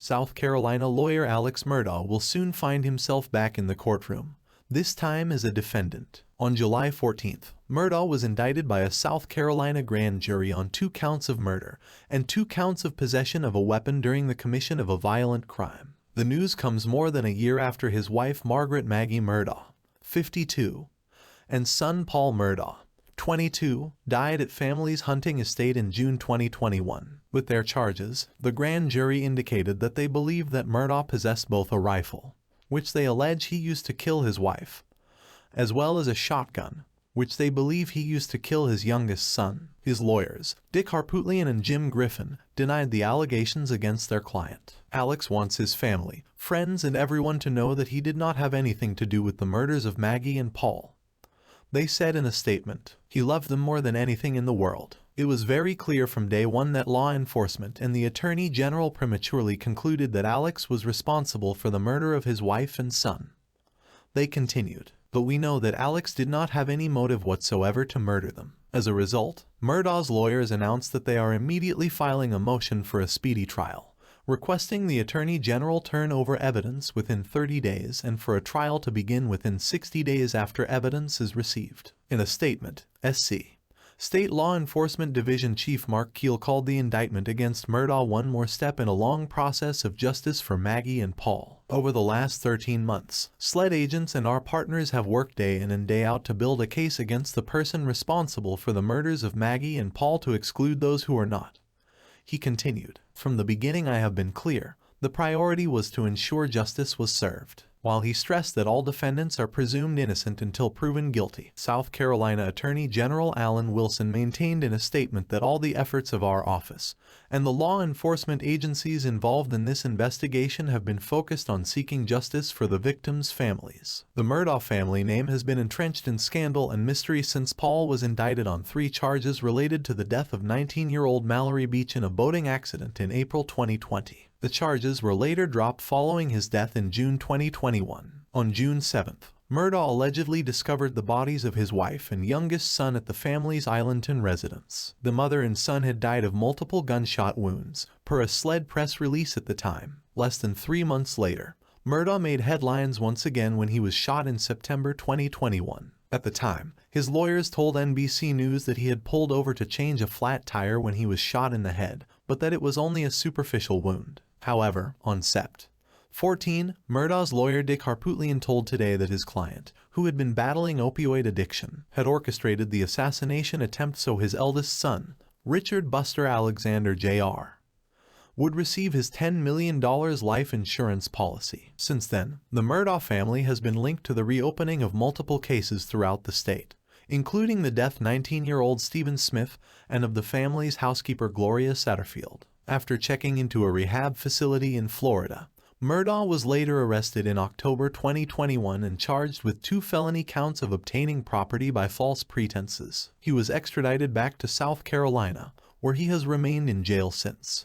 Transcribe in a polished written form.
South Carolina lawyer Alex Murdaugh will soon find himself back in the courtroom, this time as a defendant. On July 14th, Murdaugh was indicted by a South Carolina grand jury on 2 counts of murder and 2 counts of possession of a weapon during the commission of a violent crime. The news comes more than a year after his wife Margaret Maggie Murdaugh, 52, and son Paul Murdaugh, 22, died at family's hunting estate in June 2021. With their charges, the grand jury indicated that they believed that Murdaugh possessed both a rifle, which they allege he used to kill his wife, as well as a shotgun, which they believe he used to kill his youngest son. His lawyers, Dick Harpootlian and Jim Griffin, denied the allegations against their client. Alex wants his family, friends, and everyone to know that he did not have anything to do with the murders of Maggie and Paul. They said in a statement, "He loved them more than anything in the world." It was very clear from day one that law enforcement and the Attorney General prematurely concluded that Alex was responsible for the murder of his wife and son. They continued, "But we know that Alex did not have any motive whatsoever to murder them." As a result, Murdaugh's lawyers announced that they are immediately filing a motion for a speedy trial, requesting the Attorney General turn over evidence within 30 days and for a trial to begin within 60 days after evidence is received. In a statement, SC State Law Enforcement Division Chief Mark Keel called the indictment against Murdaugh one more step in a long process of justice for Maggie and Paul. Over the last 13 months, SLED agents and our partners have worked day in and day out to build a case against the person responsible for the murders of Maggie and Paul to exclude those who are not. He continued, "From the beginning I have been clear, the priority was to ensure justice was served." While he stressed that all defendants are presumed innocent until proven guilty, South Carolina Attorney General Alan Wilson maintained in a statement that all the efforts of our office and the law enforcement agencies involved in this investigation have been focused on seeking justice for the victims' families. The Murdaugh family name has been entrenched in scandal and mystery since Paul was indicted on 3 charges related to the death of 19-year-old Mallory Beach in a boating accident in April 2020. The charges were later dropped following his death in June 2021. On June 7th, Murdaugh allegedly discovered the bodies of his wife and youngest son at the family's Islandton residence. The mother and son had died of multiple gunshot wounds, per a SLED press release at the time. Less than 3 months later, Murdaugh made headlines once again when he was shot in September 2021. At the time, his lawyers told NBC News that he had pulled over to change a flat tire when he was shot in the head, but that it was only a superficial wound. However, on Sept. 14, Murdaugh's lawyer Dick Harpootlian told Today that his client, who had been battling opioid addiction, had orchestrated the assassination attempt so his eldest son, Richard Buster Alexander Jr., would receive his $10 million life insurance policy. Since then, the Murdaugh family has been linked to the reopening of multiple cases throughout the state, including the death 19-year-old Stephen Smith and of the family's housekeeper Gloria Satterfield. After checking into a rehab facility in Florida, Murdaugh was later arrested in October 2021 and charged with 2 felony counts of obtaining property by false pretenses. He was extradited back to South Carolina, where he has remained in jail since.